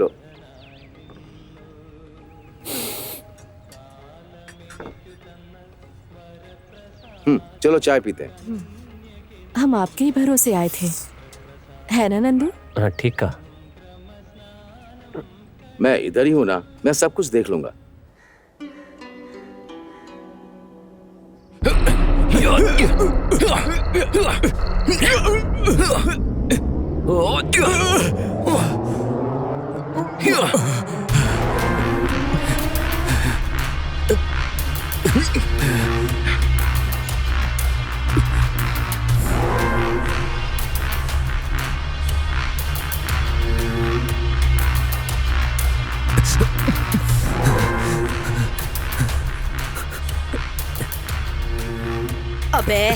लो। चलो चाय पीते हैं। हम आपके ही भरोसे आए थे, है ना नंदू? हाँ ठीक कहा। मैं इधर ही हूं ना, मैं सब कुछ देख लूंगा। अबे,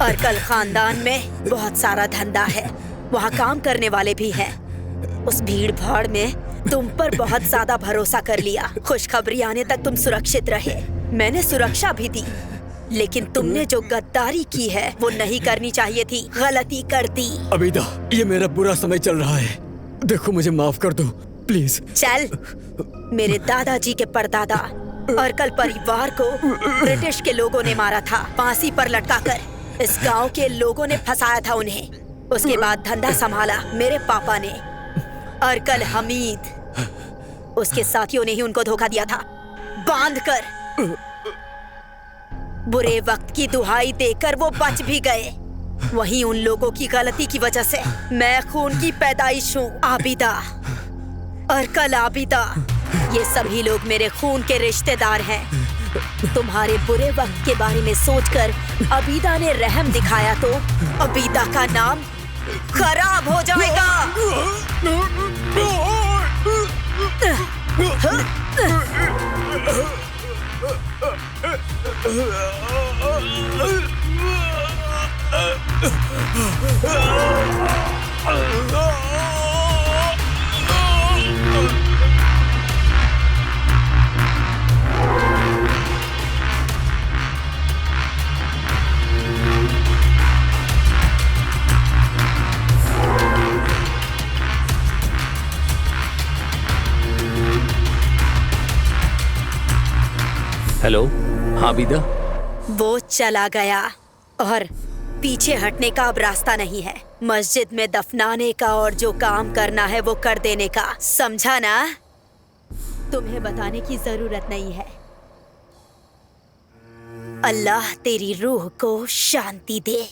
अर्कल खानदान में बहुत सारा धंधा है, वहाँ काम करने वाले भी हैं। उस भीड़ भाड़ में तुम पर बहुत ज्यादा भरोसा कर लिया। खुशखबरी आने तक तुम सुरक्षित रहे, मैंने सुरक्षा भी दी, लेकिन तुमने जो गद्दारी की है वो नहीं करनी चाहिए थी, गलती कर दी। अबीदा, ये मेरा बुरा समय चल रहा है, देखो मुझे माफ कर दो प्लीज। चल, मेरे दादाजी के परदादा अर्कल परिवार को ब्रिटिश के लोगों ने मारा था, फांसी पर लटकाकर। इस गांव के लोगों ने फंसाया था उन्हें। उसके बाद धंधा संभाला मेरे पापा ने, अर्कल हमीद। उसके साथियों ने ही उनको धोखा दिया था, बांधकर। बुरे वक्त की दुहाई देकर वो बच भी गए। वहीं उन लोगों की गलती की वजह से मैं खून की पैदाइश हूँ, आबिदा, अर्कल आबिदा। ये सभी लोग मेरे खून के रिश्तेदार हैं। तुम्हारे बुरे वक्त के बारे में सोचकर अबीदा ने रहम दिखाया तो अबीदा का नाम खराब हो जाएगा। हेलो। हाँ बीदा। वो चला गया और पीछे हटने का अब रास्ता नहीं है। मस्जिद में दफनाने का और जो काम करना है वो कर देने का, समझा ना? तुम्हें बताने की जरूरत नहीं है। अल्लाह तेरी रूह को शांति दे।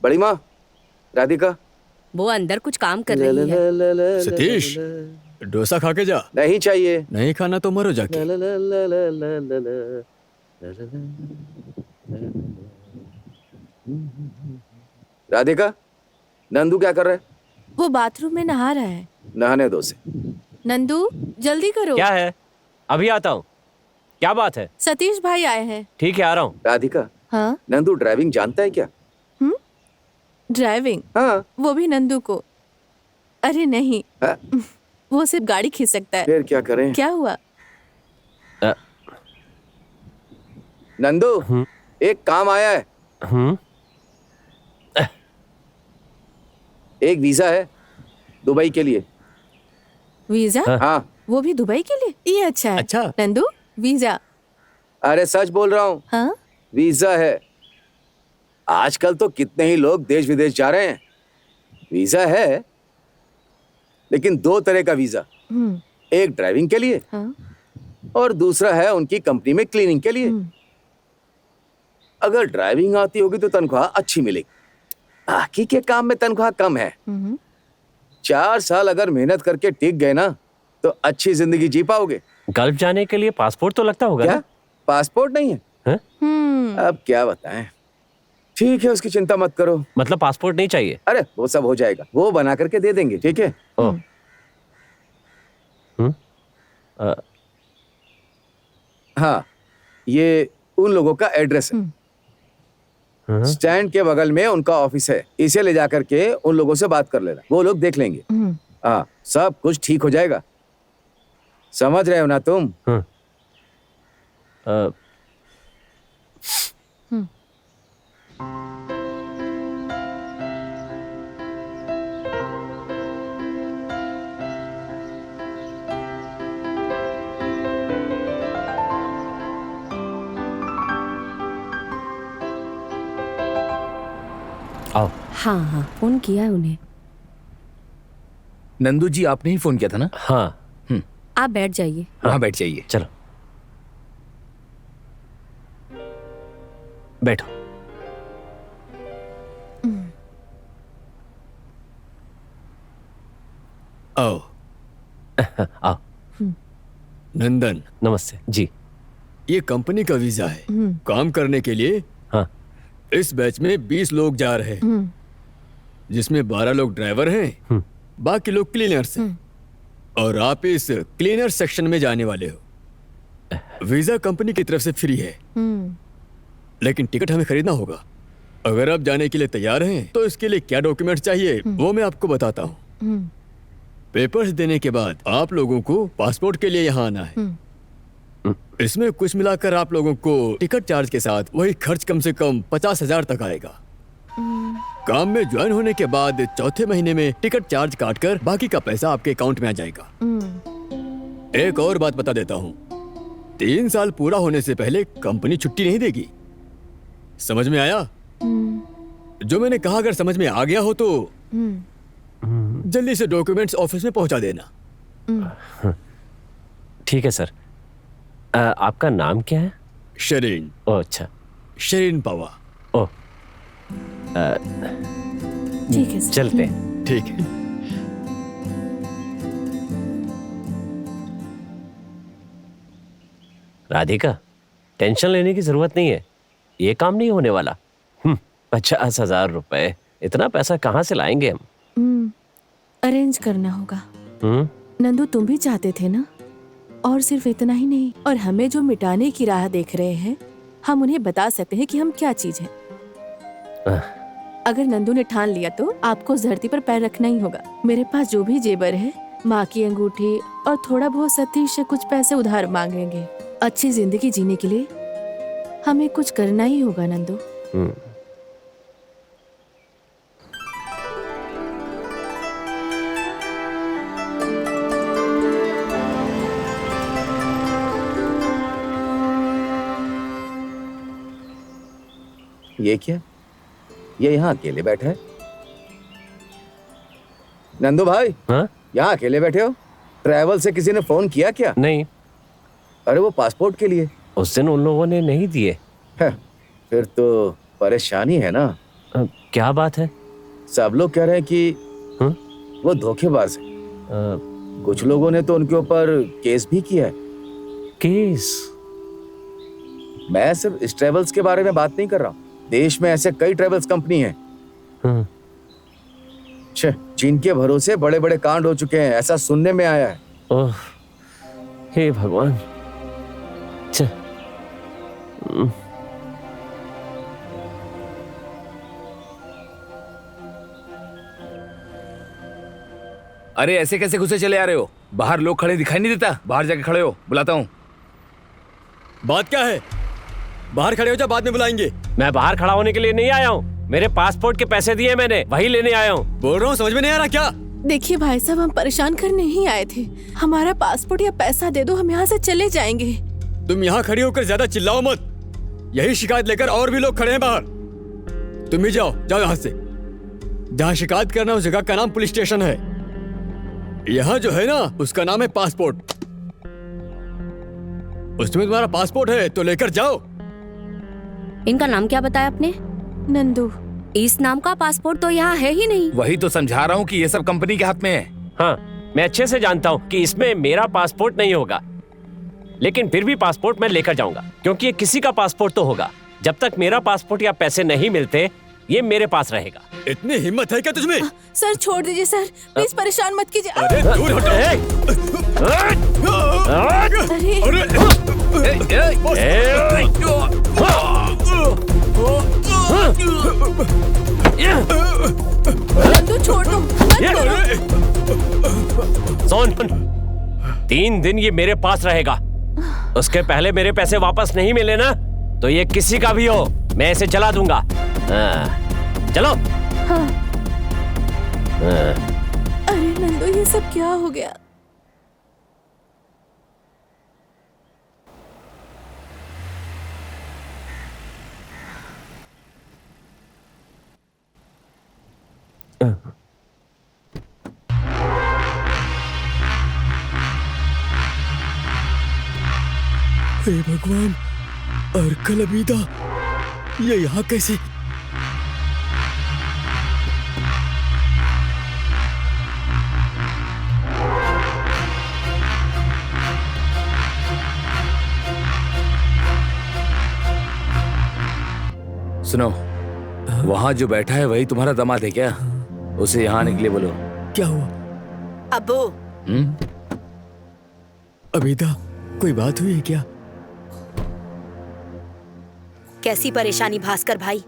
बड़ी माँ, राधिका, वो अंदर कुछ काम कर रही है। सतीश, डोसा खा के जा। नहीं चाहिए। नहीं खाना तो मरो जाके। राधिका, नंदू क्या कर रहा है? वो बाथरूम में नहा रहा है। नहाने दो उसे। नंदू जल्दी करो। क्या है? अभी आता हूँ। क्या बात है? सतीश भाई आए हैं। ठीक है, आ रहा हूँ। राधिका, हाँ? नंदू ड्राइविंग जानता है क्या? ड्राइविंग? हाँ। वो भी नंदू को? अरे नहीं, हाँ? वो सिर्फ गाड़ी खींच सकता है। फिर क्या करें? क्या हुआ? नंदू, एक काम आया है। एक वीजा है दुबई के लिए। वीजा? हाँ। वो भी दुबई के लिए? ये अच्छा है। अच्छा। नंदू, वीजा। अरे सच बोल रहा हूँ। हाँ? वीजा है। आजकल तो कितने ही लोग देश विदेश जा रहे हैं। वीजा है, लेकिन दो तरह का वीजा। एक ड्राइविंग के लिए, हाँ? और दूसरा है उनकी कंपनी में क्लीनिंग के लिए। अगर ड्राइविंग आती होगी तो तनख्वाह अच्छी मिलेगी, बाकी के काम में तनख्वाह कम है। 4 साल अगर मेहनत करके टिक गए ना तो अच्छी जिंदगी जी पाओगे। गल्फ जाने के लिए पासपोर्ट तो लगता होगा क्या? ना? पासपोर्ट नहीं है? अब क्या बताएं। ठीक है, उसकी चिंता मत करो। मतलब पासपोर्ट नहीं चाहिए? अरे वो सब हो जाएगा, वो बना करके दे देंगे। ठीक है। हाँ, ये उन लोगों का एड्रेस है। स्टैंड के बगल में उनका ऑफिस है, इसे ले जाकर के उन लोगों से बात कर लेना, वो लोग देख लेंगे। हाँ, सब कुछ ठीक हो जाएगा। समझ रहे हो ना तुम? आओ। हाँ हाँ, फोन किया है उन्हें। नंदू जी, आपने ही फोन किया था ना? हाँ, आप बैठ जाइए। वहाँ बैठ जाइए। चलो बैठो। आओ। आओ। नंदन, नमस्ते जी। ये कंपनी का वीजा है काम करने के लिए। हाँ। इस बैच में 20 लोग जा रहे हैं, जिसमें 12 लोग ड्राइवर हैं, बाकी लोग क्लीनर्स हैं। और आप इस क्लीनर सेक्शन में जाने वाले हो। वीजा कंपनी की तरफ से फ्री है, लेकिन टिकट हमें खरीदना होगा। अगर आप जाने के लिए तैयार हैं तो इसके लिए क्या डॉक्यूमेंट चाहिए वो मैं आपको बताता हूँ। पेपर्स देने के बाद आप लोगों को पासपोर्ट के लिए यहाँ आना है। इसमें कुछ मिलाकर आप लोगों को टिकट चार्ज के साथ वही खर्च कम से कम 50,000 तक आएगा। काम में ज्वाइन होने के बाद चौथे महीने में टिकट चार्ज काटकर बाकी का पैसा आपके अकाउंट में आ जाएगा। एक और बात बता देता हूँ, 3 साल पूरा होने से पहले कंपनी छुट्टी नहीं देगी। समझ में आया? जो मैंने कहा अगर समझ में आ गया हो तो जल्दी से डॉक्यूमेंट्स ऑफिस में पहुंचा देना। ठीक है सर। आपका नाम क्या है? शरीन। ओह अच्छा, शरीन पावा। ओह ठीक है सर। चलते हैं। ठीक है। राधिका, टेंशन लेने की जरूरत नहीं है, ये काम नहीं होने वाला। 50,000 रुपए, इतना पैसा कहाँ से लाएंगे हम? अरेंज करना होगा। नंदू, तुम भी चाहते थे ना? और सिर्फ इतना ही नहीं, और हमें जो मिटाने की राह देख रहे हैं, हम उन्हें बता सकते हैं कि हम क्या चीज हैं। अगर नंदू ने ठान लिया तो आपको इस धरती पर पैर रखना ही होगा। मेरे पास जो भी जेबर है, माँ की अंगूठी और थोड़ा बहुत सतीश से कुछ पैसे उधार मांगेंगे। अच्छी जिंदगी जीने के लिए हमें कुछ करना ही होगा नंदू। ये क्या? ये यहाँ अकेले बैठा है। नंदू भाई, हाँ? यहाँ अकेले बैठे हो? ट्रैवल से किसी ने फोन किया क्या? नहीं, अरे वो पासपोर्ट के लिए। उस दिन उन लोगों ने नहीं दिए। फिर तो परेशानी है ना। क्या बात है? सब लोग कह रहे हैं कि वो धोखेबाज है। कुछ लोगों ने तो उनके ऊपर केस भी किया है। केस? मैं सिर्फ इस ट्रेवल्स के बारे में बात नहीं कर रहा हूँ, देश में ऐसे कई ट्रेवल्स कंपनी हैं जिनके भरोसे बड़े बड़े कांड हो चुके हैं, ऐसा सुनने में आया है। ओह, हे भगवान। अरे ऐसे कैसे घुसे चले आ रहे हो? बाहर लोग खड़े दिखाई नहीं देता? बाहर जाके खड़े हो, बुलाता हूँ। बात क्या है? बाहर खड़े हो जा, बाद में बुलाएंगे। मैं बाहर खड़ा होने के लिए नहीं आया हूँ, मेरे पासपोर्ट के पैसे दिए मैंने, वही लेने आया हूँ। बोल रहा हूँ, समझ में नहीं आ रहा क्या? देखिए भाई साहब, हम परेशान करने ही आए थे। हमारा पासपोर्ट या पैसा दे दो, हम यहाँ से चले जाएंगे। तुम यहाँ खड़ी होकर ज्यादा चिल्लाओ मत। यही शिकायत लेकर और भी लोग खड़े हैं बाहर। तुम भी जाओ यहाँ से। जहाँ शिकायत करना उस जगह का नाम पुलिस स्टेशन है। यहाँ जो है ना, उसका नाम है पासपोर्ट। उसमें तुम्हारा पासपोर्ट है तो लेकर जाओ। इनका नाम क्या बताया आपने? नंदू। इस नाम का पासपोर्ट तो यहाँ है ही नहीं। वही तो समझा रहा हूँ कि ये सब कंपनी के हाथ में है। हाँ, मैं अच्छे से जानता हूँ कि इसमें मेरा पासपोर्ट नहीं होगा, लेकिन फिर भी पासपोर्ट मैं लेकर जाऊंगा, क्योंकि ये किसी का पासपोर्ट तो होगा। जब तक मेरा पासपोर्ट या पैसे नहीं मिलते, ये मेरे पास रहेगा। इतनी हिम्मत है क्या तुझमें? सर छोड़ दीजिए सर, प्लीज परेशान मत कीजिए। अरे दूर हटो। अरे अरे 3 दिन ये मेरे पास रहेगा। उसके पहले मेरे पैसे वापस नहीं मिले ना, तो ये किसी का भी हो, मैं इसे जला दूंगा। चलो। हाँ। अरे नंदू, ये सब क्या हो गया? हे भगवान, अर्कल अबीदा, ये यहाँ कैसे? सुनो, वहाँ जो बैठा है वही तुम्हारा दामाद है क्या? उसे यहाँ आने के लिए बोलो। क्या हुआ? अब्बू, अबीदा, कोई बात हुई है क्या? कैसी परेशानी भास्कर भाई।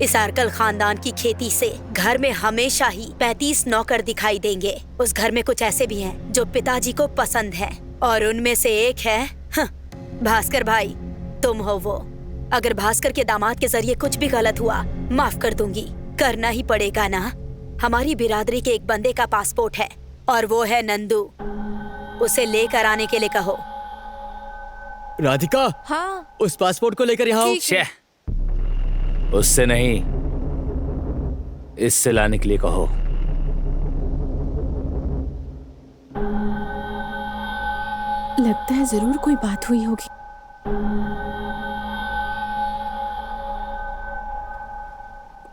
इस अर्कल खानदान की खेती से घर में हमेशा ही 35 नौकर दिखाई देंगे। उस घर में कुछ ऐसे भी हैं जो पिताजी को पसंद हैं, और उनमें से एक है भास्कर भाई, तुम हो वो। अगर भास्कर के दामाद के जरिए कुछ भी गलत हुआ, माफ कर दूंगी। करना ही पड़ेगा ना। हमारी बिरादरी के एक बंदे का पासपोर्ट है, और वो है नंदू। उसे लेकर आने के लिए कहो। राधिका, हाँ। उस पासपोर्ट को लेकर यहाँ आओ। उससे नहीं, इससे लाने के लिए कहो। लगता है जरूर कोई बात हुई होगी।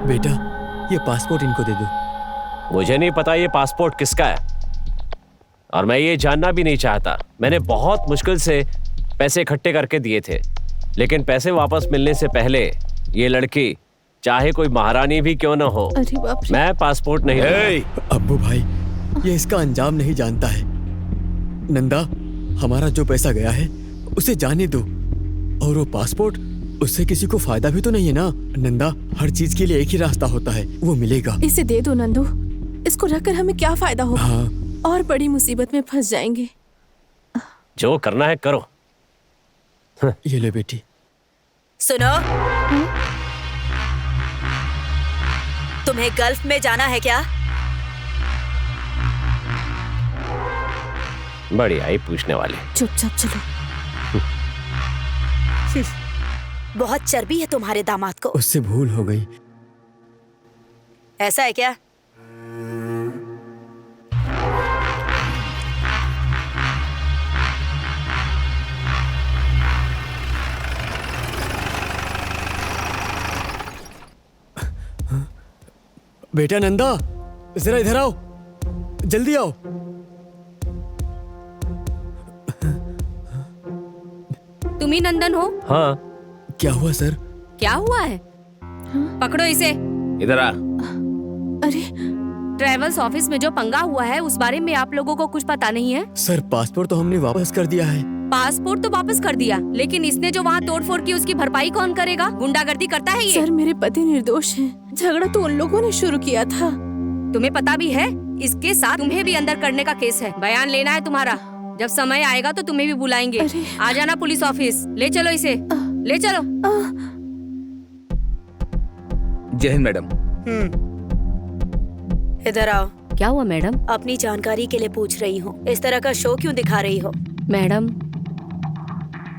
बेटा, ये पासपोर्ट इनको दे दो। मुझे नहीं पता ये पासपोर्ट किसका है, और मैं ये जानना भी नहीं चाहता। मैंने बहुत मुश्किल से पैसे इकट्ठे करके दिए थे, लेकिन पैसे वापस मिलने से पहले ये लड़की, चाहे कोई महारानी भी क्यों ना हो, अरे बाप रे। मैं पासपोर्ट नहीं दूंगा। अब्बू भाई, ये इसका अंजाम नहीं जानता है। नंदा, हमारा जो पैसा गया है उसे जाने दो, और वो पासपोर्ट, उससे किसी को फायदा भी तो नहीं है ना। नंदा, हर चीज के लिए एक ही रास्ता होता है, वो मिलेगा। इसे दे दो नंदू, इसको रखकर हमें क्या फायदा होगा? हाँ। और बड़ी मुसीबत में फंस जाएंगे। जो करना है करो। ये ले बेटी। सुनो, तुम्हें गल्फ में जाना है क्या? बढ़िया ही पूछने वाले। चुपचाप चलो। बहुत चर्बी है तुम्हारे दामाद को। उससे भूल हो गई। ऐसा है क्या? बेटा नंदा, जरा इधर आओ, जल्दी आओ। तुम ही नंदन हो? हाँ। क्या हुआ सर? क्या हुआ है? पकड़ो इसे। इधर आ। अरे, ट्रेवल्स ऑफिस में जो पंगा हुआ है उस बारे में आप लोगों को कुछ पता नहीं है? सर, पासपोर्ट तो हमने वापस कर दिया है। पासपोर्ट तो वापस कर दिया, लेकिन इसने जो वहाँ तोड़फोड़ की उसकी भरपाई कौन करेगा? गुंडागर्दी करता है ये। सर, मेरे पति निर्दोष हैं। झगड़ा तो उन लोगों ने शुरू किया था। तुम्हें पता भी है इसके साथ तुम्हें भी अंदर करने का केस है। बयान लेना है तुम्हारा। जब समय आएगा तो तुम्हें भी बुलाएंगे। आ जाना पुलिस ऑफिस। ले चलो इसे, ले चलो। जय हिंद मैडम। इधर आओ। क्या हुआ मैडम? अपनी जानकारी के लिए पूछ रही हूँ, इस तरह का शो क्यों दिखा रही हो? मैडम,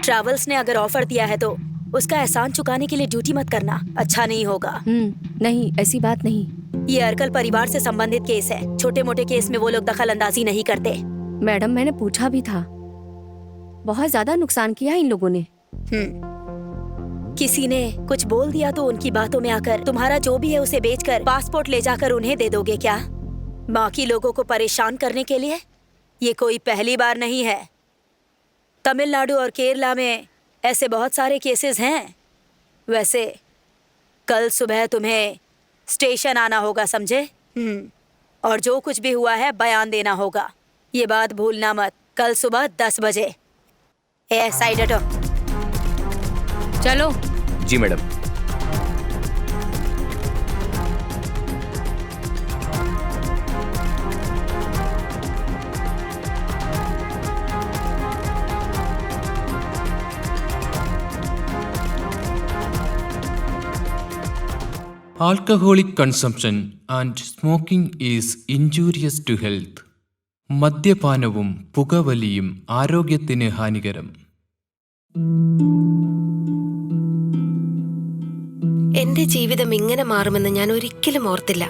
ट्रैवल्स ने अगर ऑफर दिया है तो उसका एहसान चुकाने के लिए ड्यूटी मत करना, अच्छा नहीं होगा। नहीं, ऐसी बात नहीं। ये अर्कल परिवार से संबंधित केस है। छोटे मोटे केस में वो लोग दखल अंदाजी नहीं करते। मैडम, मैंने पूछा भी था। बहुत ज्यादा नुकसान किया इन लोगों ने। किसी ने कुछ बोल दिया तो उनकी बातों में आकर तुम्हारा जो भी है उसे बेचकर पासपोर्ट ले जाकर उन्हें दे दोगे क्या? बाकी लोगों को परेशान करने के लिए? ये कोई पहली बार नहीं है। तमिलनाडु और केरला में ऐसे बहुत सारे केसेस हैं। वैसे कल सुबह तुम्हें स्टेशन आना होगा, समझे? और जो कुछ भी हुआ है बयान देना होगा। ये बात भूलना मत। कल सुबह 10 बजे। साइड हटो। चलो। जी madam. Alcoholic consumption and smoking is injurious to health. മദ്യപാനവും പുകവലിയും ആരോഗ്യത്തിന് ഹാനികരം. എന്റെ ജീവിതം ഇങ്ങനെ മാറുമെന്ന് ഞാൻ ഒരിക്കലും ഓർത്തില്ല.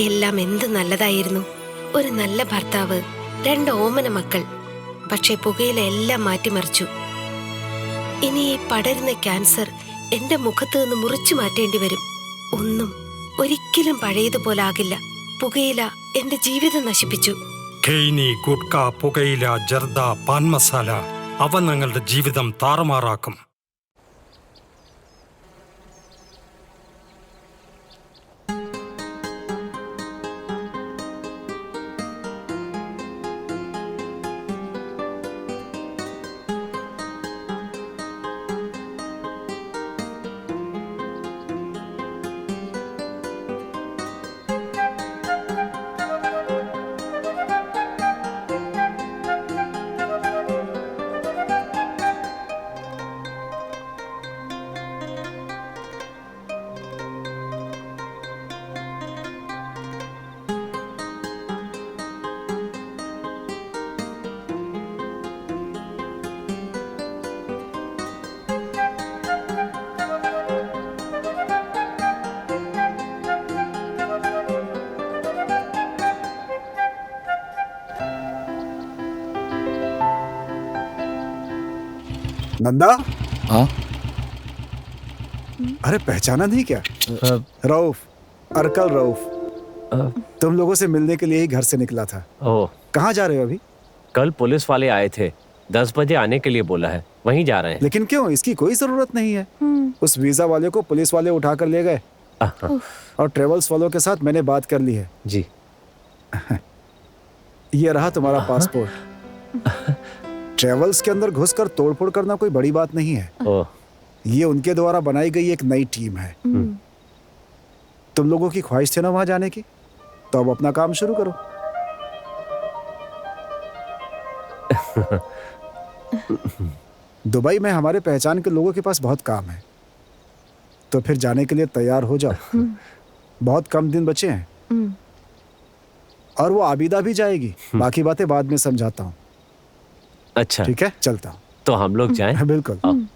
എല്ലാം എന്ത് നല്ലതായിരുന്നു. ഒരു നല്ല ഭർത്താവ്, 2 ഓമന മക്കൾ. പക്ഷെ പുകയില എല്ലാം മാറ്റിമറിച്ചു. ഇനി ഈ പടരുന്ന ക്യാൻസർ എന്റെ മുഖത്ത് നിന്ന് മുറിച്ചു മാറ്റേണ്ടി വരും. ഒന്നും ഒരിക്കലും പഴയതുപോലെ ആകില്ല. പുകയില എന്റെ ജീവിതം നശിപ്പിച്ചു. ഖെയ്നി, ഗുഡ്ക, പുകയില, ജർദ, പാൻ മസാല അവ ഞങ്ങളുടെ ജീവിതം താറുമാറാക്കും. नंदा, हाँ? अरे पहचाना नहीं क्या? रऊफ, अरकल रऊफ। तुम लोगों से मिलने के लिए ही घर से निकला था। ओह, कहाँ जा रहे हो अभी? कल पुलिस वाले आए थे, 10 बजे आने के लिए बोला है, वहीं जा रहे हैं। लेकिन क्यों? इसकी कोई जरूरत नहीं है। उस वीजा वाले को पुलिस वाले उठाकर ले गए और ट्रेवल्स वालों के साथ मैंने बात कर ली है। जी। ये रहा तुम्हारा पासपोर्ट। ट्रेवल्स के अंदर घुसकर तोड़फोड़ करना कोई बड़ी बात नहीं है। ओह, ये उनके द्वारा बनाई गई एक नई टीम है। तुम लोगों की ख्वाहिश थी ना वहां जाने की, तो अब अपना काम शुरू करो। दुबई में हमारे पहचान के लोगों के पास बहुत काम है, तो फिर जाने के लिए तैयार हो जाओ। बहुत कम दिन बचे हैं। और वो आबिदा भी जाएगी। बाकी बातें बाद में समझाता हूँ। अच्छा, ठीक है, चलता हूँ। तो हम लोग जाएं? बिल्कुल।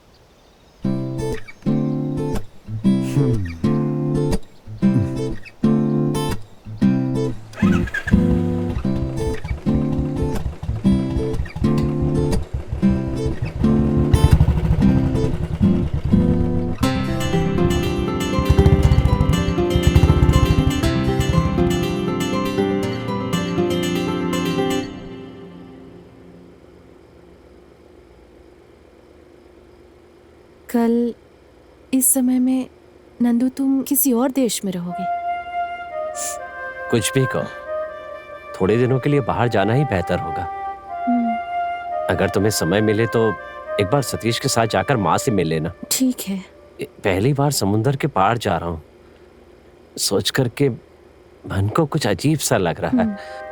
कल इस समय में नंदू तुम किसी और देश में रहोगे? कुछ भी कहो, थोड़े दिनों के लिए बाहर जाना ही बेहतर होगा। अगर तुम्हें समय मिले तो एक बार सतीश के साथ जाकर माँ से मिल लेना। ठीक है। पहली बार समुंदर के पार जा रहा हूँ, सोच करके मन को कुछ अजीब सा लग रहा है।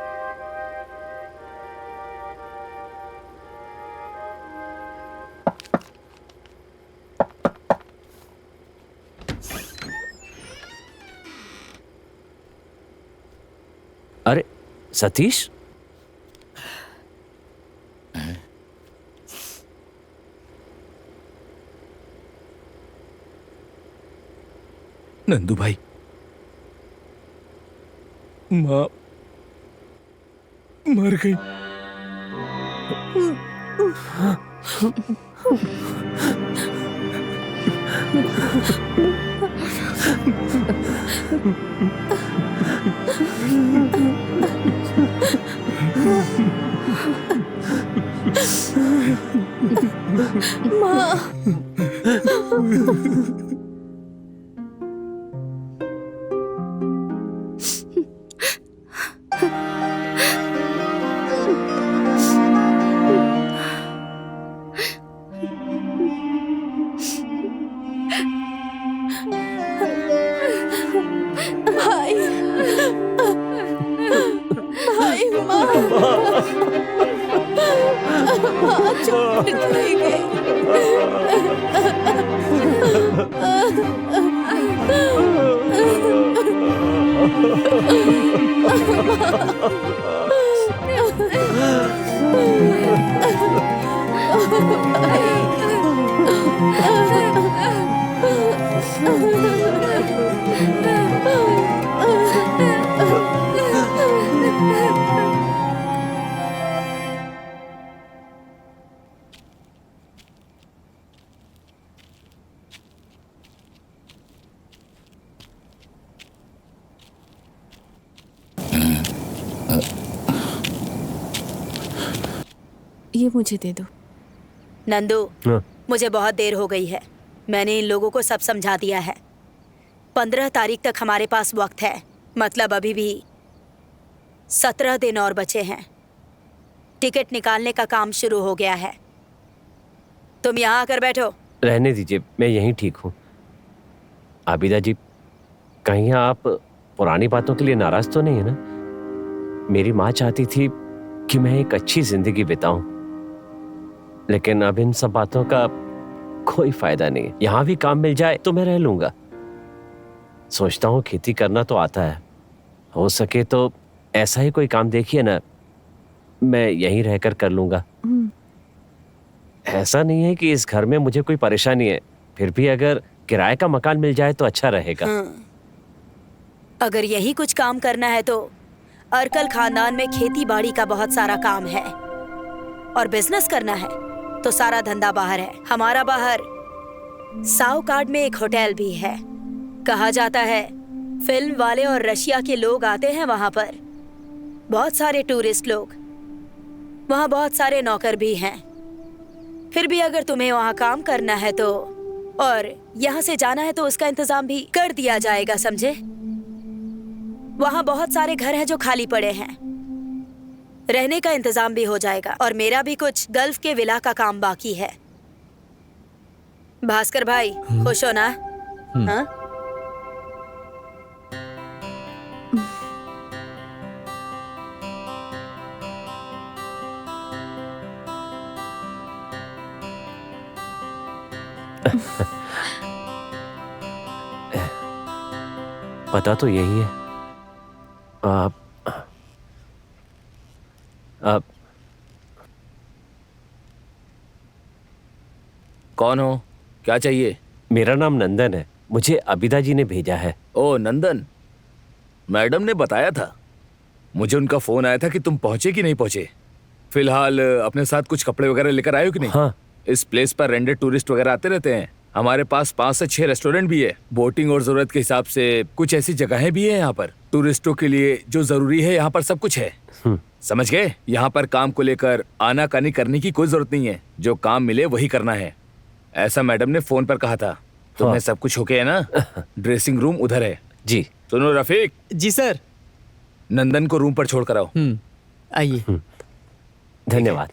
अरे सतीश, नंदू भाई, माँ मर गई। भाई, भाई, माँ, माँ चुप नहीं गई। ये मुझे दे दो। नंदू, हाँ। मुझे बहुत देर हो गई है। मैंने इन लोगों को सब समझा दिया है। 15 तारीख तक हमारे पास वक्त है, मतलब अभी भी 17 दिन और बचे हैं। टिकट निकालने का काम शुरू हो गया है। तुम यहाँ आकर बैठो। रहने दीजिए, मैं यहीं ठीक हूँ। आबिदा जी, कहीं आप पुरानी बातों के लिए नाराज तो नहीं है ना? मेरी माँ चाहती थी कि मैं एक अच्छी जिंदगी बिताऊं, लेकिन अब इन सब बातों का कोई फायदा नहीं है। यहाँ भी काम मिल जाए तो मैं रह लूंगा। सोचता हूँ खेती करना तो आता है, हो सके तो ऐसा ही कोई काम देखिए ना, मैं यहीं रहकर कर लूंगा। ऐसा नहीं है कि इस घर में मुझे कोई परेशानी है, फिर भी अगर किराए का मकान मिल जाए तो अच्छा रहेगा। अगर यही कुछ काम करना है तो अर्कल खानदान में खेती बाड़ी का बहुत सारा काम है, और बिजनेस करना है तो सारा धंधा बाहर है। हमारा बाहर साउकार्ड में एक होटल भी है। कहा जाता है फिल्म वाले और रशिया के लोग आते हैं वहां पर, बहुत सारे टूरिस्ट लोग। वहां बहुत सारे नौकर भी हैं। फिर भी अगर तुम्हें वहां काम करना है तो, और यहाँ से जाना है तो उसका इंतजाम भी कर दिया जाएगा, समझे? वहाँ बहुत सारे घर हैं जो खाली पड़े हैं, रहने का इंतजाम भी हो जाएगा। और मेरा भी कुछ गल्फ के विला का काम बाकी है। भास्कर भाई, खुश हो ना? हाँ? पता तो यही है। आप कौन हो? क्या चाहिए? मेरा नाम नंदन है, मुझे अबिदा जी ने भेजा है। ओ नंदन, मैडम ने बताया था। मुझे उनका फोन आया था कि तुम पहुंचे कि नहीं पहुंचे। फिलहाल अपने साथ कुछ कपड़े वगैरह लेकर आए हो कि नहीं? हाँ। इस प्लेस पर रेंडेड टूरिस्ट वगैरह आते रहते हैं। हमारे पास 5 से 6 रेस्टोरेंट भी है। बोटिंग और जरूरत के हिसाब से कुछ ऐसी जगहें भी है यहाँ पर। टूरिस्टों के लिए जो जरूरी है यहाँ पर सब कुछ है। समझ गए? यहाँ पर काम को लेकर आनाकानी करने की कोई जरूरत नहीं है। जो काम मिले वही करना है, ऐसा मैडम ने फोन पर कहा था। तुम्हें सब कुछ ओके है ना? ड्रेसिंग रूम उधर है। जी। सुनो रफीक। जी सर। नंदन को रूम पर छोड़ कर आओ। आइए। धन्यवाद।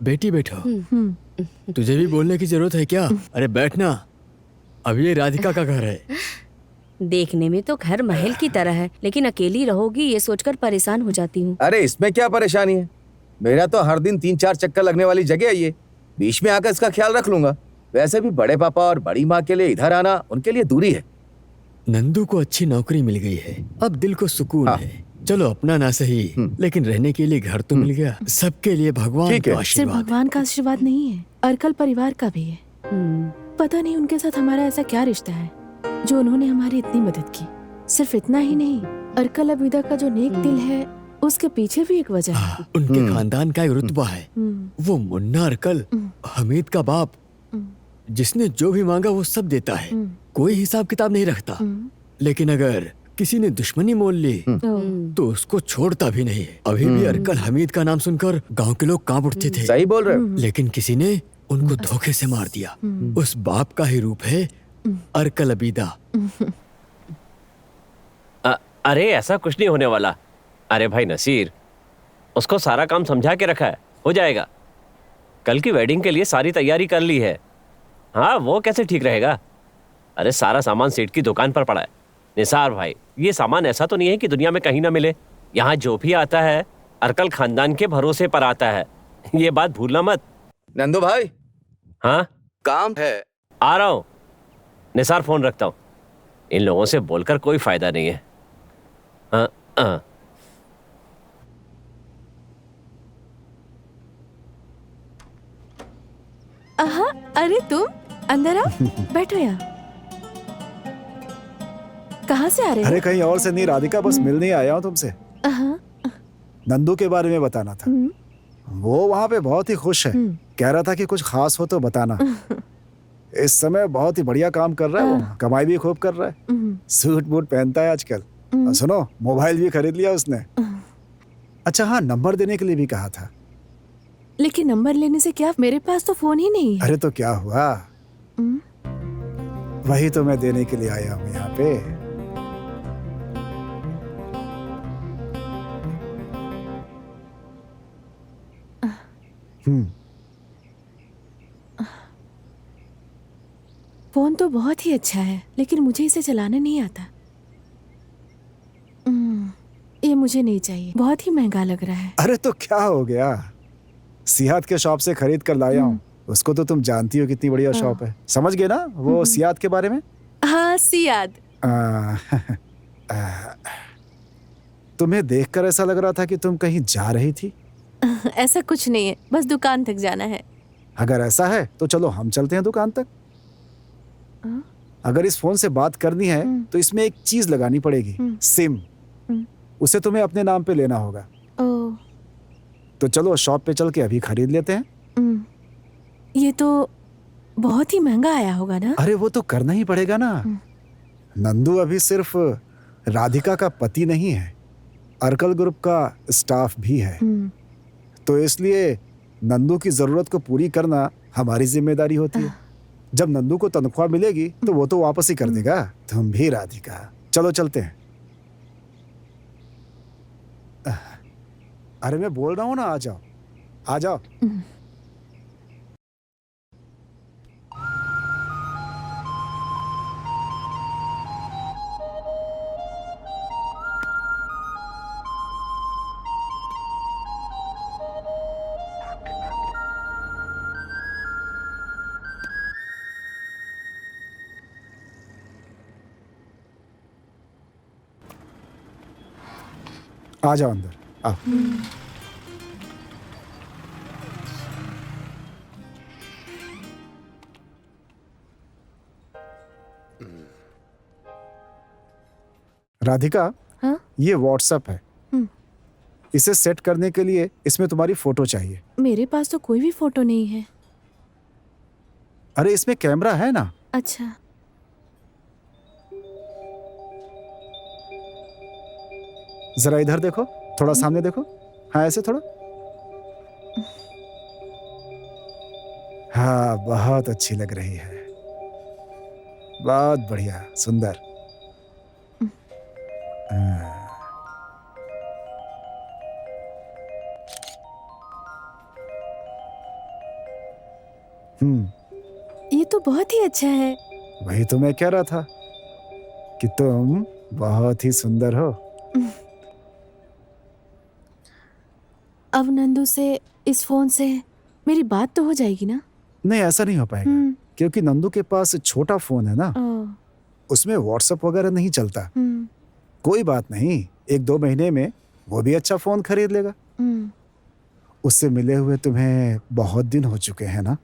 बेटी बैठो। तुझे भी बोलने की जरूरत है क्या? अरे बैठना। अब ये राधिका का घर है। देखने में तो घर महल की तरह है, लेकिन अकेली रहोगी ये सोचकर परेशान हो जाती हूँ। अरे इसमें क्या परेशानी है? मेरा तो हर दिन 3-4 चक्कर लगने वाली जगह है ये। बीच में आकर इसका ख्याल रख लूंगा। वैसे भी बड़े पापा और बड़ी माँ के लिए इधर आना उनके लिए दूरी है। नंदू को अच्छी नौकरी मिल गई है, अब दिल को सुकून है। चलो अपना ना सही, लेकिन रहने के लिए घर तो मिल गया। सबके लिए भगवान का सिर्फ आशीर्वाद। भगवान का आशीर्वाद नहीं है, अर्कल परिवार का भी है। पता नहीं उनके साथ हमारा ऐसा क्या रिश्ता है जो उन्होंने हमारी इतनी मदद की। सिर्फ इतना ही नहीं, अर्कल अबीदा का जो नेक दिल है उसके पीछे भी एक वजह है। उनके खानदान का एक रुतबा है। वो मुन्ना अर्कल, हमीद का बाप, जिसने जो भी मांगा वो सब देता है। कोई हिसाब किताब नहीं रखता। लेकिन अगर किसी ने दुश्मनी मोल ली तो उसको छोड़ता भी नहीं है। अभी भी अरकल हमीद का नाम सुनकर गांव के लोग कांप उठते थे। सही बोल रहे हो। लेकिन किसी ने उनको धोखे से मार दिया। उस बाप का ही रूप है अरकल अबीदा। अरे ऐसा कुछ नहीं होने वाला। अरे भाई नसीर, उसको सारा काम समझा के रखा है, हो जाएगा। कल की वेडिंग के लिए सारी तैयारी कर ली है। हाँ, वो कैसे ठीक रहेगा? अरे सारा सामान सेठ की दुकान पर पड़ा है। निसार भाई, ये सामान ऐसा तो नहीं है कि दुनिया में कहीं ना मिले। यहाँ जो भी आता है अरकल खानदान के भरोसे पर आता है, ये बात भूलना मत। नंदू भाई। हाँ, काम है। आ रहा हूँ। निसार, फोन रखता हूँ। इन लोगों से बोलकर कोई फायदा नहीं है। हाँ हाँ। अरे तुम अंदर आओ, बैठो यहाँ। कहाँ से आ रहे हो? अरे कहीं और से नहीं राधिका, बस मिलने आया हूँ तुमसे। नंदू के बारे में बताना था। वो वहाँ पे बहुत ही खुश है। कह रहा था कि कुछ खास हो तो बताना। इस समय बहुत ही बढ़िया काम कर रहा है वो, कमाई भी खूब कर रहा है। सूट बूट पहनता है आजकल। और सुनो, मोबाइल भी खरीद लिया उसने। अच्छा हाँ, नंबर देने के लिए भी कहा था। लेकिन नंबर लेने से क्या, मेरे पास तो फोन ही नहीं है। अरे तो क्या हुआ, वही तो मैं देने के लिए आया हूँ यहाँ पे। फोन तो बहुत ही अच्छा है, लेकिन मुझे इसे चलाने नहीं आता। ये मुझे नहीं चाहिए, बहुत ही महंगा लग रहा है। अरे तो क्या हो गया, सियाद के शॉप से खरीद कर लाया हूँ। उसको तो तुम जानती हो कितनी बढ़िया शॉप है। समझ गए ना वो सियाद के बारे में? हाँ, सियाद। तुम्हें देखकर ऐसा लग रहा था कि तुम कहीं जा रही थी। ऐसा कुछ नहीं है, बस दुकान तक जाना है। अगर ऐसा है तो चलो हम चलते हैं दुकान तक। अगर इस फोन से बात करनी है तो इसमें एक चीज लगानी पड़ेगी, सिम। उसे तुम्हें अपने नाम पे लेना होगा। तो चलो शॉप पे चल के अभी खरीद लेते हैं। ये तो बहुत ही महंगा आया होगा ना? अरे वो तो करना ही पड़ेगा ना। नंदू अभी सिर्फ राधिका का पति नहीं है, अरकल ग्रुप का स्टाफ भी है। तो इसलिए नंदू की जरूरत को पूरी करना हमारी जिम्मेदारी होती है। जब नंदू को तनख्वाह मिलेगी तो वो तो वापस ही कर देगा। तुम भी राधिका, चलो चलते हैं। अरे मैं बोल रहा हूँ ना, आ जाओ आ जाओ। आ जाओ अंदर, आओ। राधिका, हाँ? ये व्हाट्सएप है। इसे सेट करने के लिए इसमें तुम्हारी फोटो चाहिए। मेरे पास तो कोई भी फोटो नहीं है। अरे इसमें कैमरा है ना। अच्छा, जरा इधर देखो, थोड़ा सामने देखो। हाँ ऐसे थोड़ा। हाँ बहुत अच्छी लग रही है, बहुत बढ़िया, सुंदर। ये तो बहुत ही अच्छा है। वही तो मैं कह रहा था कि तुम बहुत ही सुंदर हो। अब नंदू से इस फोन से मेरी बात तो हो जाएगी ना? नहीं ऐसा नहीं हो पाएगा, क्योंकि नंदू के पास छोटा फोन है ना, उसमें व्हाट्सएप वगैरह नहीं चलता। कोई बात नहीं, 1-2 महीने में वो भी अच्छा फोन खरीद लेगा। उससे मिले हुए तुम्हें बहुत दिन हो चुके हैं ना।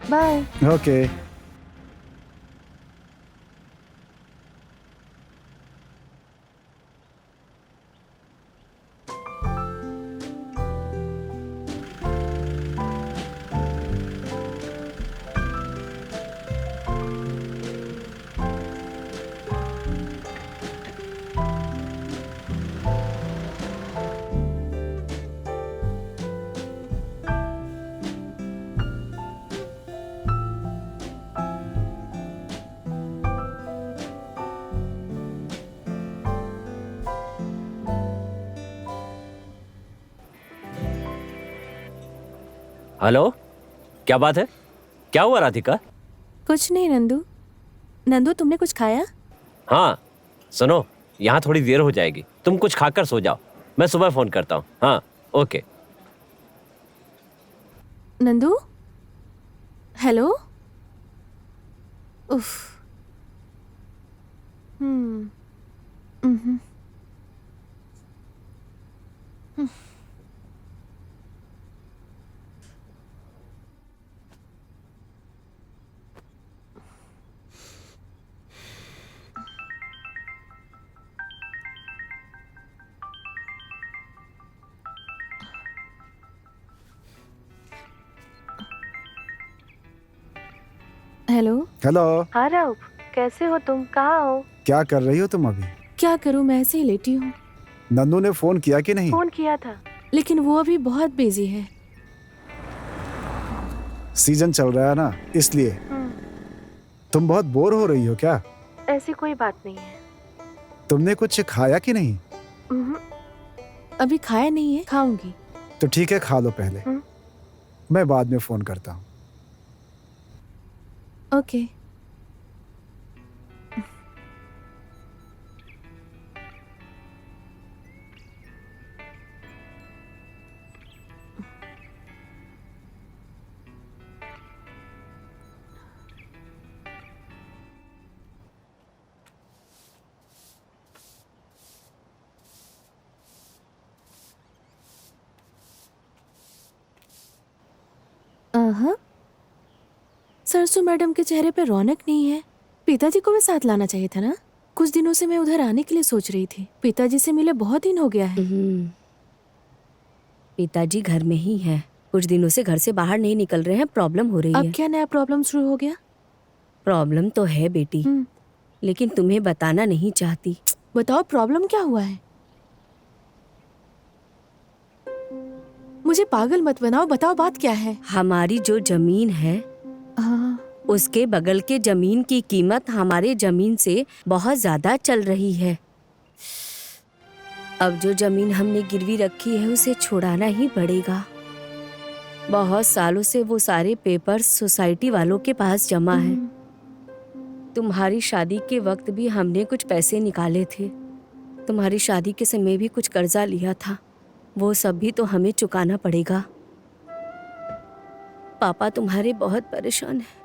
बाय। ओके। हेलो, क्या बात है? क्या हुआ राधिका? कुछ नहीं नंदू। नंदू तुमने कुछ खाया? हाँ सुनो, यहाँ थोड़ी देर हो जाएगी, तुम कुछ खाकर सो जाओ, मैं सुबह फोन करता हूँ। हाँ ओके। नंदू, हेलो। उफ। हम्म। हम्म। हेलो। हेलो। हाँ राउफ, कैसे हो तुम? कहाँ हो? क्या कर रही हो तुम अभी? क्या करूँ, मैं ऐसे ही लेटी हूँ। नंदू ने फोन किया कि नहीं? फोन किया था, लेकिन वो अभी बहुत बिजी है। सीजन चल रहा है ना, इसलिए। तुम बहुत बोर हो रही हो क्या? ऐसी कोई बात नहीं है। तुमने कुछ खाया कि नहीं? अभी खाया नहीं है, खाऊंगी। तो ठीक है, खा लो पहले। मैं बाद में फोन करता हूँ। ओके। सरसू मैडम के चेहरे पे रौनक नहीं है। पिताजी को भी साथ लाना चाहिए था ना। कुछ दिनों से मैं उधर आने के लिए सोच रही थी। पिताजी से मिले बहुत दिन हो गया है। पिताजी घर में ही है, कुछ दिनों से घर से बाहर नहीं निकल रहे हैं, प्रॉब्लम हो रही है। अब क्या नया प्रॉब्लम शुरू हो गया? प्रॉब्लम तो है बेटी, लेकिन तुम्हें बताना नहीं चाहती। बताओ प्रॉब्लम क्या हुआ है? मुझे पागल मत बनाओ, बताओ बात क्या है। हमारी जो जमीन है, उसके बगल के जमीन की कीमत हमारे जमीन से बहुत ज्यादा चल रही है। अब जो जमीन हमने गिरवी रखी है उसे छुड़ाना ही पड़ेगा। बहुत सालों से वो सारे पेपर्स सोसाइटी वालों के पास जमा है। तुम्हारी शादी के वक्त भी हमने कुछ पैसे निकाले थे। तुम्हारी शादी के समय भी कुछ कर्जा लिया था, वो सब भी तो हमें चुकाना पड़ेगा। पापा तुम्हारे बहुत परेशान हैं।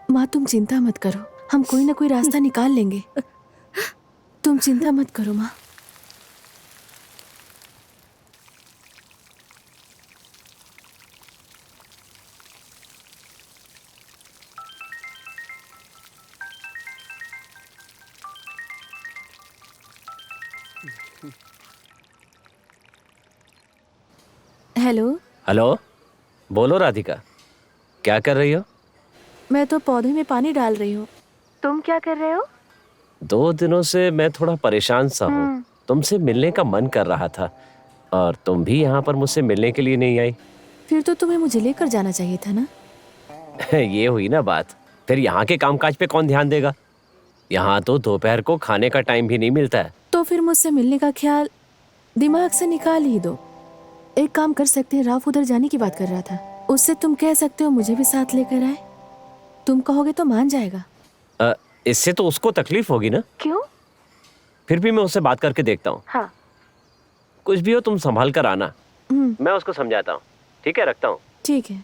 माँ तुम चिंता मत करो, हम कोई ना कोई रास्ता निकाल लेंगे। तुम चिंता मत करो माँ। हेलो। हेलो, बोलो राधिका, क्या कर रही हो? मैं तो पौधे में पानी डाल रही हूँ। तुम क्या कर रहे हो? 2 दिनों से मैं थोड़ा परेशान सा हूँ, तुमसे मिलने का मन कर रहा था और तुम भी यहाँ पर मुझसे मिलने के लिए नहीं आई। फिर तो तुम्हें मुझे लेकर जाना चाहिए था ना। ये हुई ना बात। फिर यहाँ के कामकाज पे कौन ध्यान देगा? यहाँ तो दोपहर को खाने का टाइम भी नहीं मिलता है। तो फिर मुझसे मिलने का ख्याल दिमाग से निकाल ही दो। एक काम कर सकते हैं, राफ उधर जाने की बात कर रहा था, उससे तुम कह सकते हो मुझे भी साथ लेकर आए। तुम कहोगे तो मान जाएगा। इससे तो उसको तकलीफ होगी ना। क्यों? फिर भी मैं उससे बात करके देखता हूँ। हाँ। कुछ भी हो तुम संभाल कर आना, मैं उसको समझाता हूँ। ठीक है, रखता हूँ। ठीक है।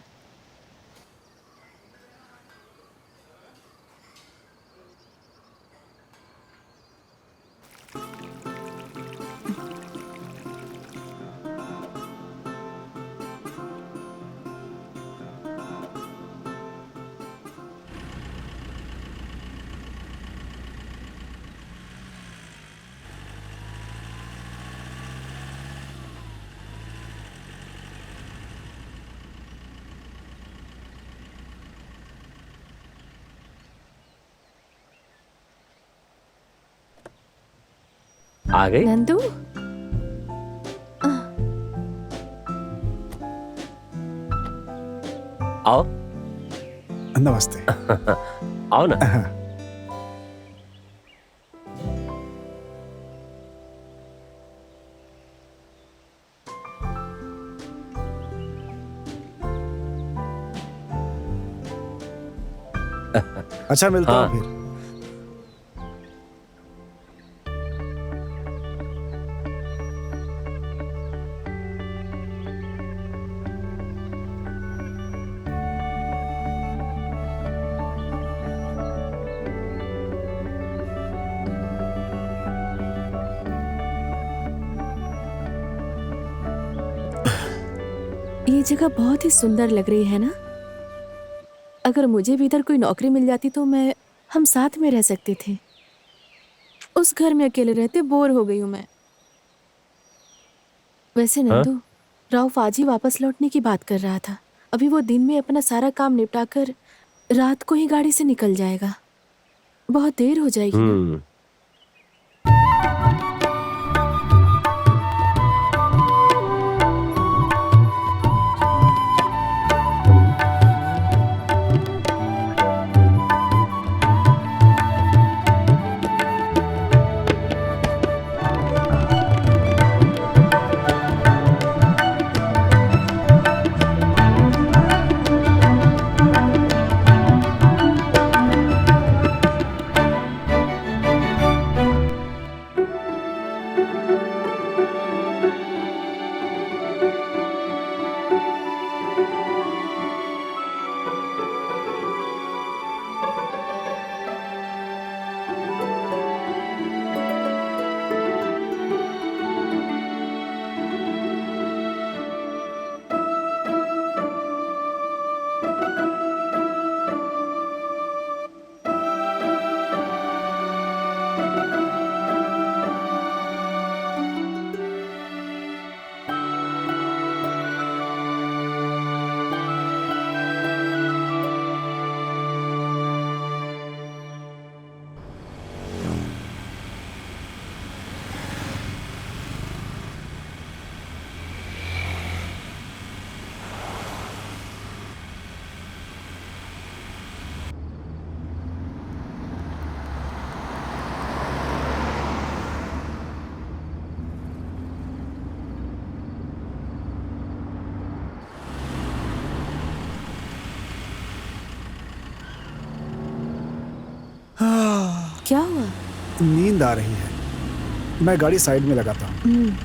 आ गई? नंदू, आओ। नमस्ते। आओ ना। अच्छा, मिलता हाँ। हूँ फिर। ये जगह बहुत ही सुंदर लग रही है ना? अगर मुझे भी इधर कोई नौकरी मिल जाती तो हम साथ में रह सकते थे। उस घर में अकेले रहते बोर हो गई हूँ मैं। वैसे नंदू, राउफ आज ही वापस लौटने की बात कर रहा था। अभी वो दिन में अपना सारा काम निपटाकर रात को ही गाड़ी से निकल जाएगा। बहुत देर हो जाएगी ना। क्या हुआ? नींद आ रही है, मैं गाड़ी साइड में लगाता हूँ।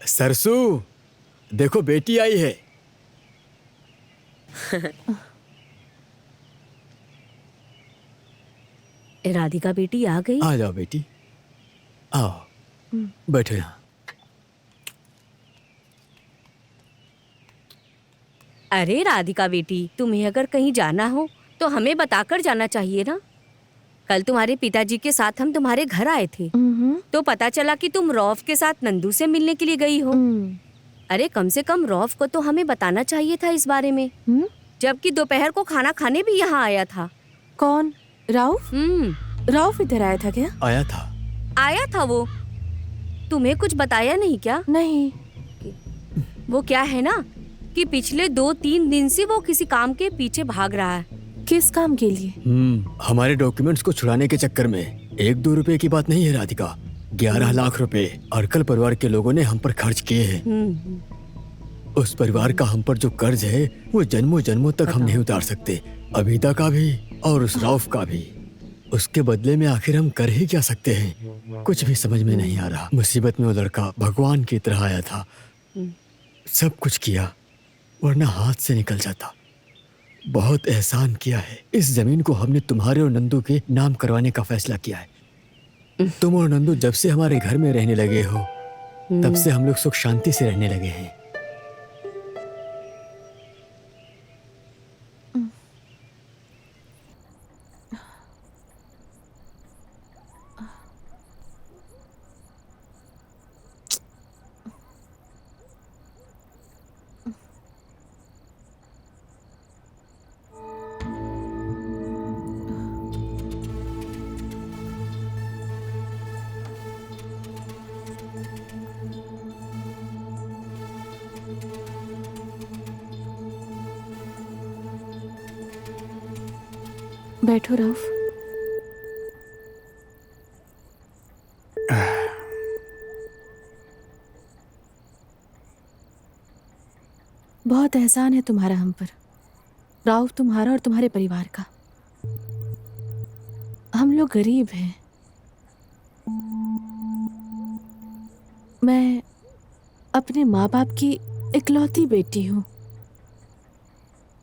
सरसू, देखो बेटी आई है। राधिका बेटी आ गई। आ जाओ बेटी, आओ बैठो यहाँ। अरे राधिका बेटी, तुम्हें अगर कहीं जाना हो तो हमें बताकर जाना चाहिए ना। कल तुम्हारे पिताजी के साथ हम तुम्हारे घर आए थे तो पता चला कि तुम रौफ के साथ नंदू से मिलने के लिए गई हो। अरे कम से कम रौफ को तो हमें बताना चाहिए था इस बारे में, जबकि दोपहर को खाना खाने भी यहाँ आया था। कौन? राउफ? राउफ इधर आया था क्या? आया था वो। तुम्हें कुछ बताया नहीं क्या? नहीं। वो क्या है ना कि पिछले 2-3 दिन से वो किसी काम के पीछे भाग रहा है। किस काम के लिए? हमारे डॉक्यूमेंट्स को छुड़ाने के चक्कर में। 1-2 रुपए की बात नहीं है राधिका, 11 लाख रुपए अर्कल परिवार के लोगों ने हम पर खर्च किए हैं। उस परिवार का हम पर जो कर्ज है वो जन्मों जन्मों तक हम नहीं उतार सकते, अबीदा का भी और उस रौफ का भी। उसके बदले में आखिर हम कर ही क्या सकते हैं, कुछ भी समझ में नहीं आ रहा। मुसीबत में वो लड़का भगवान की तरह आया था, सब कुछ किया वरना हाथ से निकल जाता। बहुत एहसान किया है। इस जमीन को हमने तुम्हारे और नंदू के नाम करवाने का फैसला किया है। तुम और नंदू जब से हमारे घर में रहने लगे हो तब से हम लोग सुख शांति से रहने लगे हैं। बैठो राउफ। बहुत एहसान है तुम्हारा हम पर राउफ, तुम्हारा और तुम्हारे परिवार का। हम लोग गरीब हैं। मैं अपने माँ बाप की इकलौती बेटी हूँ।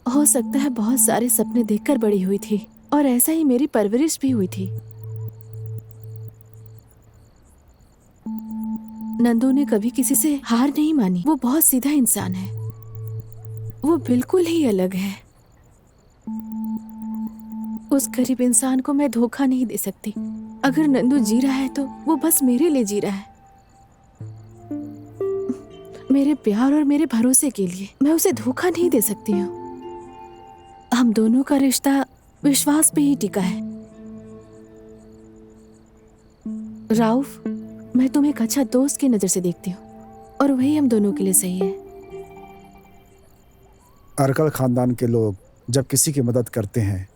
हो सकता है बहुत सारे सपने देखकर बड़ी हुई थी और ऐसा ही मेरी परवरिश भी हुई थी। नंदू ने कभी किसी से हार नहीं मानी। वो बहुत सीधा इंसान है, वो बिल्कुल ही अलग है। उस गरीब इंसान को मैं धोखा नहीं दे सकती। अगर नंदू जी रहा है तो वो बस मेरे लिए जी रहा है, मेरे प्यार और मेरे भरोसे के लिए। मैं उसे धोखा नहीं दे सकती हूँ। हम दोनों का रिश्ता विश्वास पे ही टिका है। राउफ, मैं तुम्हें एक अच्छा दोस्त की नजर से देखती हूँ और वही हम दोनों के लिए सही है। अर्कल खानदान के लोग जब किसी की मदद करते हैं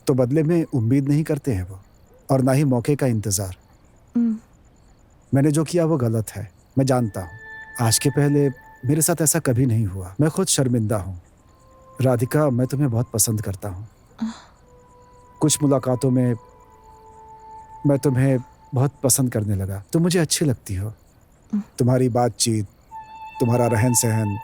तो बदले में उम्मीद नहीं करते हैं वो, और ना ही मौके का इंतजार। मैंने जो किया वो गलत है, मैं जानता हूँ। आज के पहले मेरे साथ ऐसा कभी नहीं हुआ। मैं खुद शर्मिंदा हूँ। राधिका, मैं तुम्हें बहुत पसंद करता हूँ। कुछ मुलाकातों में मैं तुम्हें बहुत पसंद करने लगा। तुम मुझे अच्छी लगती हो। तुम्हारी बातचीत, तुम्हारा रहन सहन।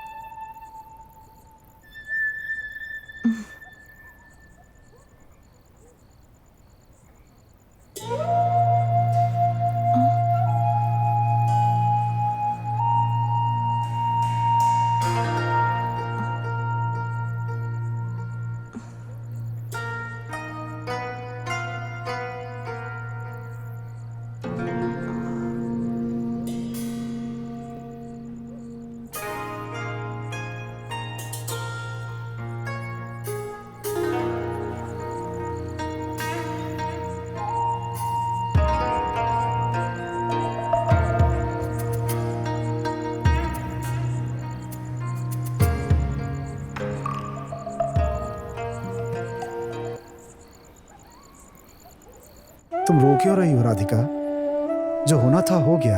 तुम रो क्यों रही हो राधिका? जो होना था हो गया।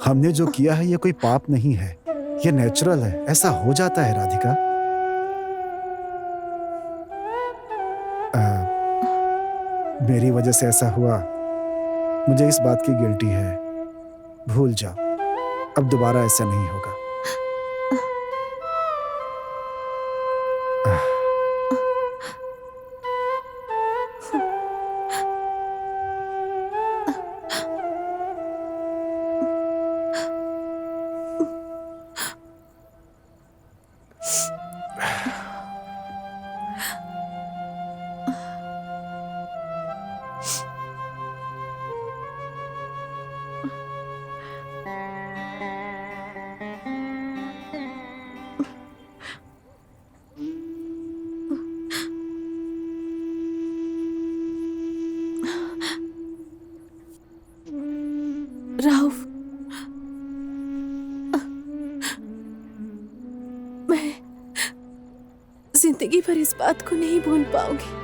हमने जो किया है ये कोई पाप नहीं है, ये नेचुरल है। ऐसा हो जाता है राधिका। मेरी वजह से ऐसा हुआ मुझे इस बात की गिल्टी है। भूल जाओ, अब दोबारा ऐसा नहीं होगा। राउफ, मैं जिंदगी भर इस बात को नहीं भूल पाऊंगी।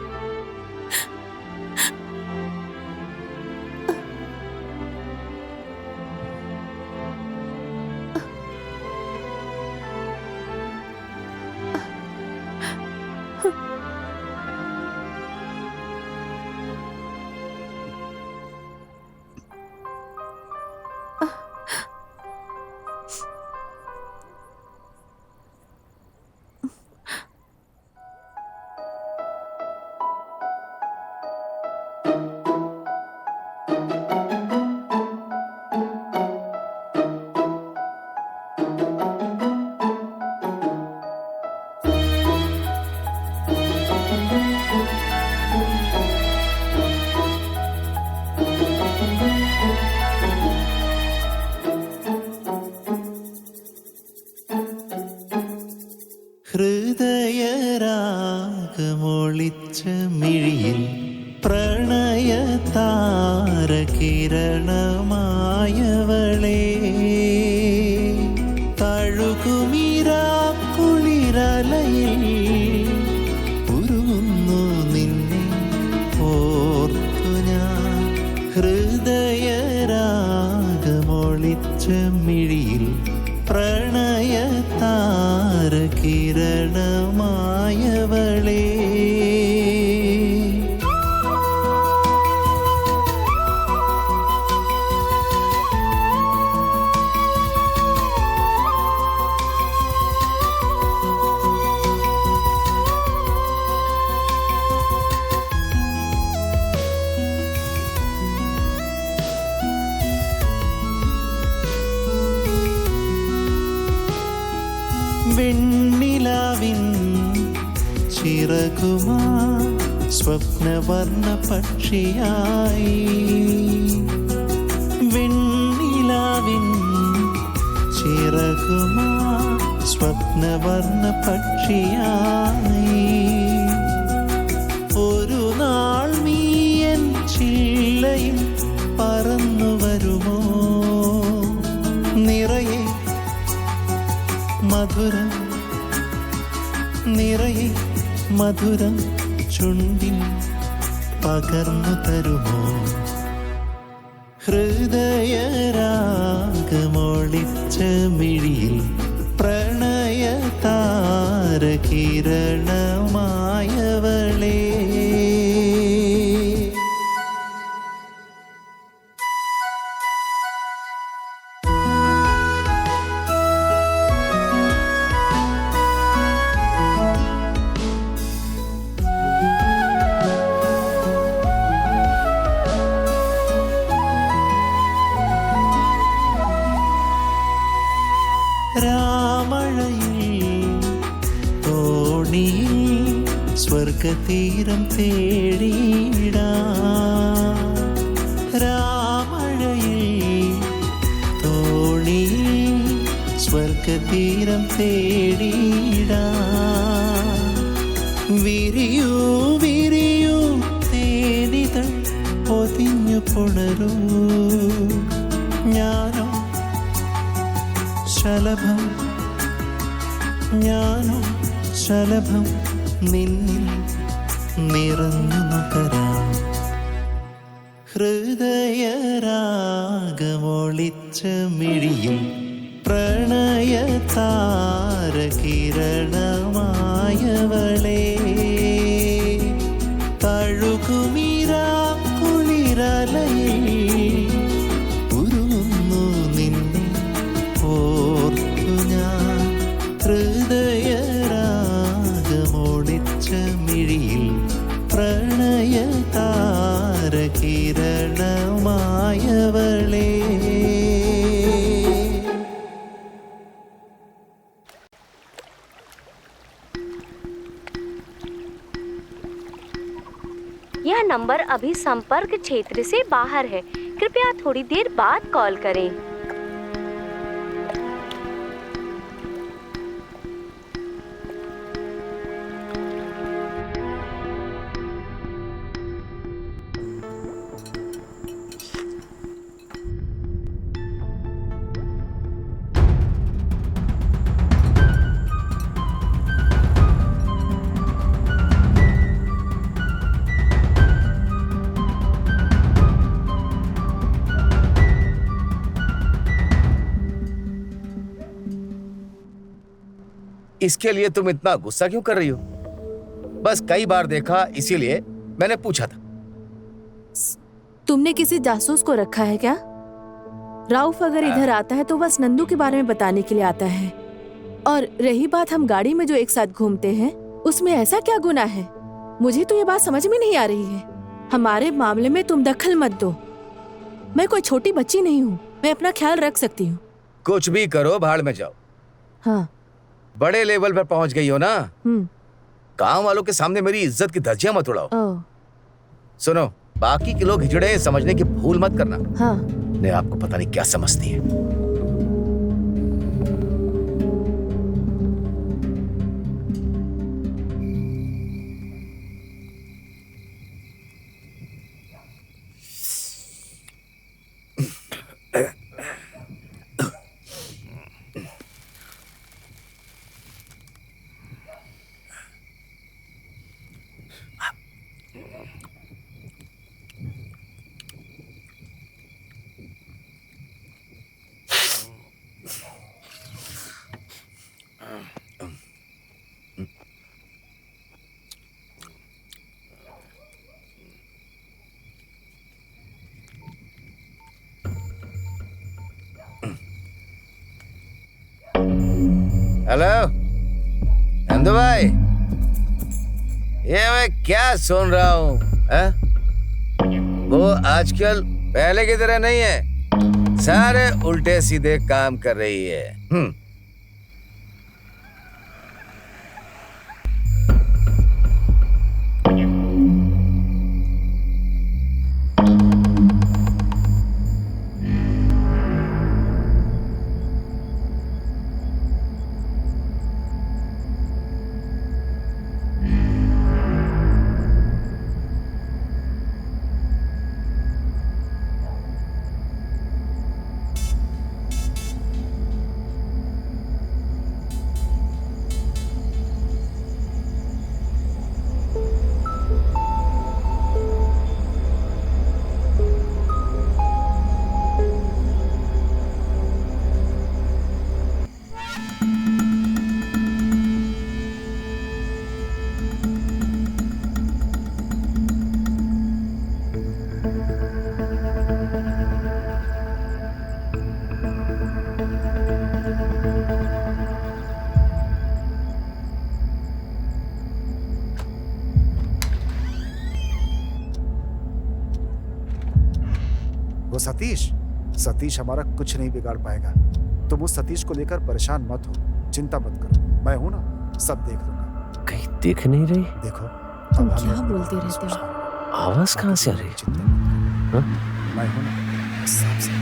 ഹൃദയരാഗമൊളിച്ച മിഴിയിൽ പ്രണയതാരകിരണമായവളെ തഴുകുമിരാക്കുളിരലയിൽ ഉരുകുന്നു നിന്നെ ഓർത്തു ഞാൻ. ഹൃദയരാഗമൊളിച്ച മിഴിയിൽ പ്രണയതാരകിരണമായവളെ വെണ്ണിലാവിൻ ചിറകുമാ സ്വപ്നവർണ്ണ പക്ഷിയായി. വെണ്ണിലാവിൻ ചിറകുമാ സ്വപ്നവർണ്ണ പക്ഷിയായി. ഒരു നാൾ നീയൻ ചില്ലയിൽ പറന്നു വരുമോ? നിറയെ മധുരം നിറയെ മധുരം ചുണ്ടിൽ പകർന്നു തരുമോ? ഹൃദയരാഗമൊളിച്ച മിഴിയിൽ പ്രണയതാരകിരണമായവളെ രാമഴയിൽ തോണിയിൽ സ്വർഗതീരം തേടിയിടാം. രാമഴയിൽ തോണിയിൽ സ്വർഗതീരം തേടിയിടാം. വിരിയൂ വിരിയൂ തേനിതൾ പൊതിഞ്ഞു പുണരൂ. ഞാനോ ശലഭം ഞാനോ ശലഭം നിന്നിൽ നിറഞ്ഞു നുകരാം. ഹൃദയരാഗമൊളിച്ച മിഴിയിൽ പ്രണയതാരകിരണമായവളെ തഴുകുമിരാക്കുളിരലയിൽ പ്രണയതാരകിരണമായവളേ. यह नंबर अभी संपर्क क्षेत्र से बाहर है, कृपया थोड़ी देर बाद कॉल करें। इसके लिए तुम इतना गुस्सा क्यों कर रही हो? बस कई बार देखा इसीलिए मैंने पूछा था। तुमने किसी जासूस को रखा है क्या? राउफ अगर इधर आता है तो बस नंदू के बारे में बताने के लिए आता है। और रही बात हम गाड़ी में जो एक साथ घूमते हैं, उसमें ऐसा क्या गुनाह है? मुझे तो ये बात समझ में नहीं आ रही है। हमारे मामले में तुम दखल मत दो। मैं कोई छोटी बच्ची नहीं हूँ, मैं अपना ख्याल रख सकती हूँ। कुछ भी करो, भाड़ में जाओ। हाँ, बड़े लेवल पर पहुंच गई हो ना। गांव वालों के सामने मेरी इज्जत की धज्जियां मत उड़ाओ। सुनो, बाकी के लोग हिजड़े समझने की भूल मत करना। हाँ। ने आपको पता नहीं क्या समझती है। हेलो नंदू भाई, ये मैं क्या सुन रहा हूँ? वो आजकल पहले की तरह नहीं है, सारे उल्टे सीधे काम कर रही है। वो सतीश हमारा कुछ नहीं बिगाड़ पाएगा। तुम उस सतीश को लेकर परेशान मत हो, चिंता मत करो, मैं हूं ना, सब देख लूंगा। कहीं देख नहीं रही? देखो तुम क्या बोलते रहते हो? आवाज कहाँ से आ रही? मैं हूं ना, सब से।